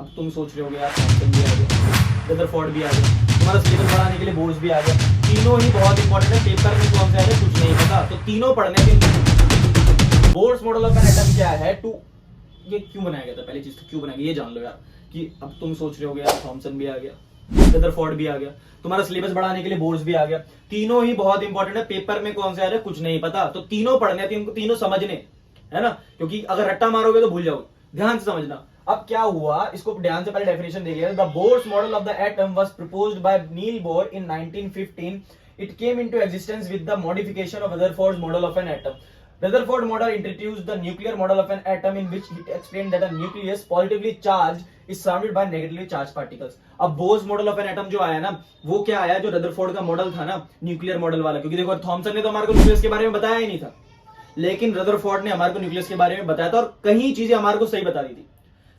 अब तुम सोच रहे होगे यार थॉमसन भी आ गया, रदरफोर्ड भी आ गया, तुम्हारा सिलेबस बढ़ाने के लिए बोर्ड्स भी आ गया। तीनों ही बहुत इंपॉर्टेंट है, पेपर में कौन सा है कुछ नहीं पता, तो तीनों पढ़ने के। Boards model of an atom क्या है, टू ये क्यों बनाया गया था, पहली चीज तो क्यों बनाया गया ये जान लो यार। कि अब तुम सोच रहे होगे यार थॉमसन भी आ गया, रदरफोर्ड भी आ गया, तुम्हारा सिलेबस बढ़ाने के लिए बोर्ड्स भी आ गया। तीनों ही बहुत इंपॉर्टेंट है, पेपर में कौन सा है कुछ नहीं पता, तो तीनों पढ़ने, तीनों समझने, है ना। क्योंकि अगर रट्टा मारोगे तो भूल जाओगे, ध्यान से समझना। अब क्या हुआ, इसको ध्यान से पहले डेफिनेशन देखिए। The Bohr's model of the atom was proposed by Niels Bohr in 1915. It came into existence with the modification of Rutherford's model of an atom. Rutherford model introduced the nuclear model of an atom in which it explained that a nucleus positively charged is surrounded by negatively charged particles. अब Bohr's model of an atom जो आया ना, वो क्या आया, जो Rutherford का model था ना, न्यूक्लियर मॉडल वाला। क्योंकि देखो थॉमसन ने तो हमारे को न्यूक्लियस के बारे में बताया ही नहीं था, लेकिन रदरफोर्ड ने हमारे को न्यूक्लियस के बारे में बताया था और कई चीजें हमारे को सही बता दी थी।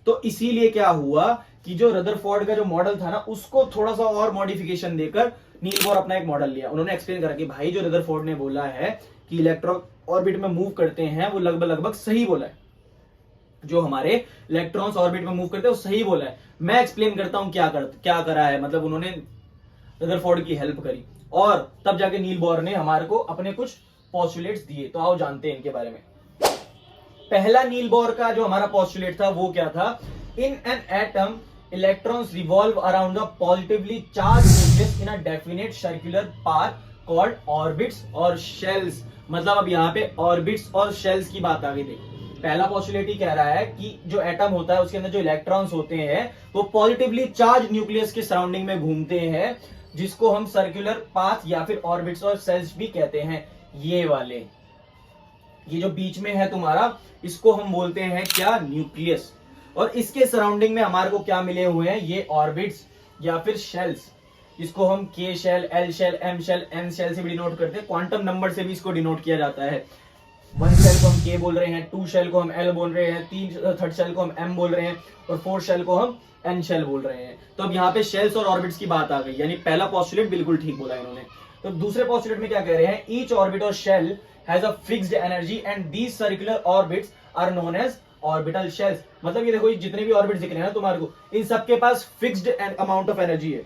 तो इसीलिए क्या हुआ कि जो रदरफोर्ड का जो मॉडल था ना, उसको थोड़ा सा और मॉडिफिकेशन देकर नील बोर अपना एक मॉडल लिया। उन्होंने एक्सप्लेन करा कि भाई जो रदरफोर्ड ने बोला है कि इलेक्ट्रॉन ऑर्बिट में मूव करते हैं, वो लगभग सही बोला है। जो हमारे इलेक्ट्रॉन्स ऑर्बिट में मूव करते हैं वो सही बोला है। मैं एक्सप्लेन करता हूं क्या करा है, मतलब उन्होंने रदरफोर्ड की हेल्प करी और तब जाके नील बोर ने हमारे को अपने कुछ पोस्टुलेट्स दिए। तो आओ जानते हैं इनके बारे में। पहला नील बोर का जो हमारा पोस्टुलेट था वो क्या था, इन an atom electrons revolve around the positively charge nucleus in a definite circular path called orbits और शेल्स। मतलब अब यहाँ पे ऑर्बिट्स और शेल्स की बात आ गई थी। पहला पोस्टुलेट ही कह रहा है कि जो एटम होता है उसके अंदर जो इलेक्ट्रॉन्स होते हैं वो पॉजिटिवली चार्ज न्यूक्लियस के सराउंडिंग में घूमते हैं, जिसको हम सर्कुलर पाथ या फिर ऑर्बिट्स और शेल्स भी कहते हैं। ये वाले, ये जो बीच में है तुम्हारा, इसको हम बोलते हैं क्या, न्यूक्लियस। और इसके सराउंडिंग में हमारे को क्या मिले हुए हैं, ये ऑर्बिट्स या फिर शेल्स। इसको हम K shell, L shell, M shell, N shell से भी डिनोट करते हैं। क्वांटम नंबर से भी इसको डिनोट किया जाता है। वन शेल को हम के बोल रहे हैं, टू शेल को हम एल बोल रहे हैं, थर्ड शेल को हम एम बोल रहे हैं और फोर्थ शेल को हम एन शेल बोल रहे हैं। तो अब यहाँ पे शेल्स और ऑर्बिट्स की बात आ गई, यानी पहला पोस्टुलेट बिल्कुल ठीक बोला इन्होंने। तो दूसरे पोस्टुलेट में क्या कह रहे हैं, ईच ऑर्बिट और shell has a fixed energy and these circular orbits are known as orbital shells. मतलब ये देखो, जितने भी ऑर्बिट दिख रहे हैं ना तुम्हारे को, इन सबके पास फिक्स्ड अमाउंट ऑफ एनर्जी है।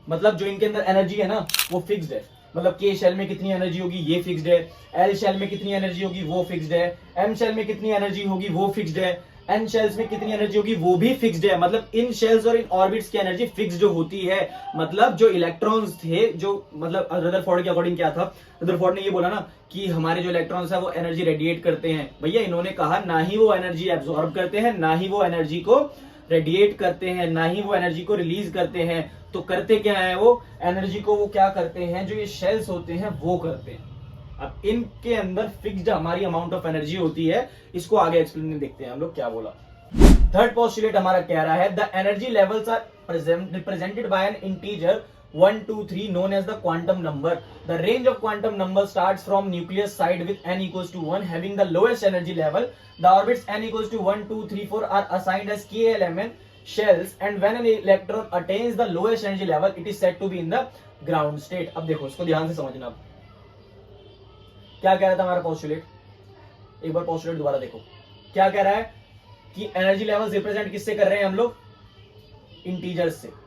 मतलब जो इनके अंदर एनर्जी है ना वो फिक्स्ड है। मतलब के शेल में कितनी एनर्जी होगी ये फिक्स्ड है, एल शेल में कितनी एनर्जी होगी वो फिक्स्ड है, एम शेल में कितनी एनर्जी होगी वो फिक्स्ड है, एन शेल्स में कितनी एनर्जी होगी वो भी फिक्स्ड है। मतलब इन शेल्स और इन ऑर्बिट्स की एनर्जी फिक्स्ड जो होती है। मतलब जो इलेक्ट्रॉन्स थे, जो मतलब रदरफोर्ड के अकॉर्डिंग क्या था, रदरफोर्ड ने ये बोला ना कि हमारे जो इलेक्ट्रॉन्स है वो एनर्जी रेडिएट करते हैं। भैया इन्होंने कहा ना ही वो एनर्जी एब्सॉर्ब करते हैं, ना ही वो एनर्जी को रेडिएट करते हैं, ना ही वो एनर्जी को रिलीज करते हैं। तो करते क्या है, वो एनर्जी को वो क्या करते हैं, जो ये शेल्स होते हैं वो करते हैं। अब इनके अंदर फिक्स्ड हमारी अमाउंट ऑफ एनर्जी होती है। इसको आगे एक्सप्लेन देखते हैं हम लोग क्या बोला। थर्ड पोस्टुलेट हमारा कह रहा है, the energy levels are represented by an integer 1, 2, 3 known as the quantum number. The range of quantum number starts from nucleus side with n equals to 1 having the lowest energy level. The orbits n equals to 1, 2, 3, 4 are assigned as k, l, m, n shells, and when an electron attains the lowest energy level it is said to be in the ground state. अब देखो इसको ध्यान से समझना। क्या कह रहा था हमारा पोस्टुलेट, एक बार पोस्टुलेट दोबारा देखो। क्या कह रहा है कि एनर्जी लेवल रिप्रेजेंट किससे कर रहे हैं हम लोग, इंटीजर्स से।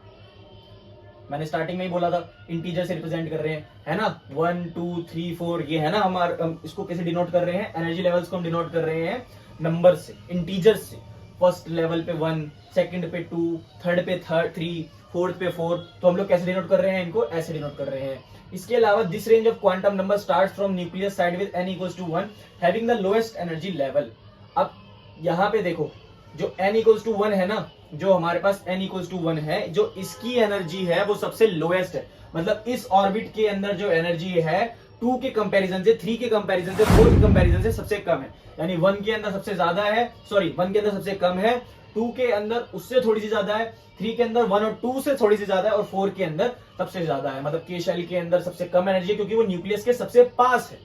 मैंने स्टार्टिंग में ही बोला था इंटीजर से रिप्रेजेंट कर रहे हैं, है ना। 1, 2, 3, 4 ये है ना हमारा। इसको कैसे डिनोट कर रहे हैं, एनर्जी लेवल्स को हम डिनोट कर रहे हैं नंबर से, इंटीजर से। फर्स्ट लेवल पे 1, सेकंड पे 2, थर्ड पे 3, फोर्थ पे 4। तो हम लोग कैसे डिनोट कर रहे हैं, इनको ऐसे डिनोट कर रहे हैं। इसके अलावा this range of quantum number starts from nucleus side with n equals to 1 having the lowest energy level. अब यहाँ पे देखो, जो n equals to 1 है ना, जो हमारे पास n equals to 1 है, जो इसकी एनर्जी है वो सबसे लोएस्ट है। मतलब इस ऑर्बिट के अंदर जो एनर्जी है 2 के कंपैरिजन से, 3 के कंपैरिजन से, 4 के कंपैरिजन से सबसे कम है। यानी 1 के अंदर सबसे ज्यादा है, सॉरी 1 के अंदर सबसे कम है, 2 के अंदर उससे थोड़ी सी ज्यादा है, 3 के अंदर 1 और 2 से थोड़ी सी ज्यादा है और 4 के अंदर सबसे ज्यादा है। मतलब के शेल के अंदर सबसे कम एनर्जी है क्योंकि वो न्यूक्लियस के सबसे पास है।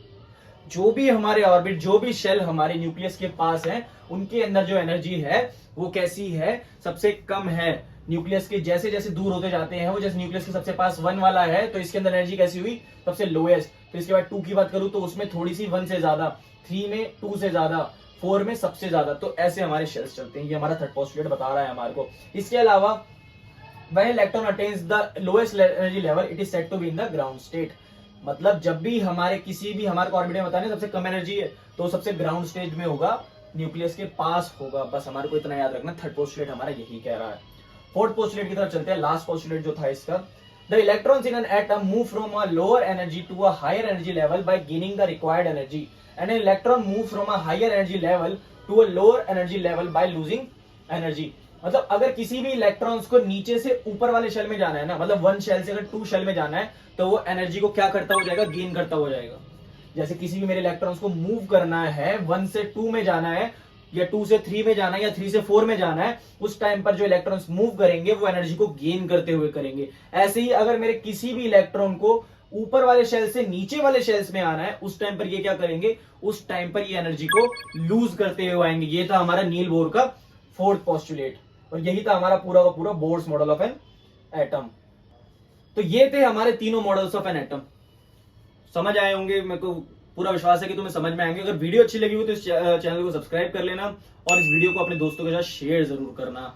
जो भी हमारे ऑर्बिट, जो भी शेल हमारे न्यूक्लियस के पास है, उनके अंदर जो एनर्जी है वो कैसी है, सबसे कम है। न्यूक्लियस के जैसे जैसे दूर होते जाते हैं वो, जैसे न्यूक्लियस के सबसे पास 1 वाला है तो इसके अंदर एनर्जी कैसी हुई, सबसे लोएस्ट। फिर इसके बाद 2 की बात करूं तो उसमें थोड़ी सी 1 से ज्यादा, 3 में 2 से ज्यादा, 4 में सबसे ज्यादा। तो ऐसे हमारे शेल्स चलते हैं, ये हमारा थर्ड पोस्टुलेट बता रहा है हमारे को। इसके अलावा when electron attains the lowest energy level it is said to be in the ground state। मतलब जब भी हमारे किसी भी हमारे ऑर्बिट में बताने सबसे कम एनर्जी है तो सबसे ग्राउंड स्टेज में होगा, न्यूक्लियस के पास होगा। बस हमारे को इतना याद रखना, थर्ड पोस्टुलेट हमारा यही कह रहा है। फोर्थ पोस्टुलेट की तरफ चलते हैं। लास्ट पोस्टुलेट जो था इसका, the electrons in an atom move from a lower energy to a higher energy level by gaining the required energy and an electron move from a higher energy level to a lower energy level by losing energy. मतलब अगर किसी भी electrons को नीचे से ऊपर वाले shell में जाना है ना, मतलब 1 शेल से अगर 2 शेल में जाना है तो वो एनर्जी को क्या करता हो जाएगा, गेन करता हो जाएगा। जैसे किसी भी मेरे इलेक्ट्रॉन्स को मूव करना है, 1 से 2 में जाना है या 2 से 3 में जाना है या 3 से 4 में जाना है, उस टाइम पर जो इलेक्ट्रॉन्स मूव करेंगे वो एनर्जी को गेन करते हुए करेंगे। ऐसे ही अगर मेरे किसी भी इलेक्ट्रॉन को ऊपर वाले शेल से नीचे वाले शेल्स में आना है, उस टाइम पर ये क्या करेंगे, उस टाइम पर ये एनर्जी को लूज करते हुए आएंगे। ये था हमारा नील बोर का फोर्थ पोस्टुलेट और यही था हमारा पूरा का पूरा Bohr's model of an atom. तो ये थे हमारे तीनों मॉडल्स ऑफ एन एटम। समझ आए होंगे, मेरे को पूरा विश्वास है कि तुम्हें समझ में आएंगे। अगर वीडियो अच्छी लगी हो तो इस चैनल को सब्सक्राइब कर लेना और इस वीडियो को अपने दोस्तों के साथ शेयर जरूर करना।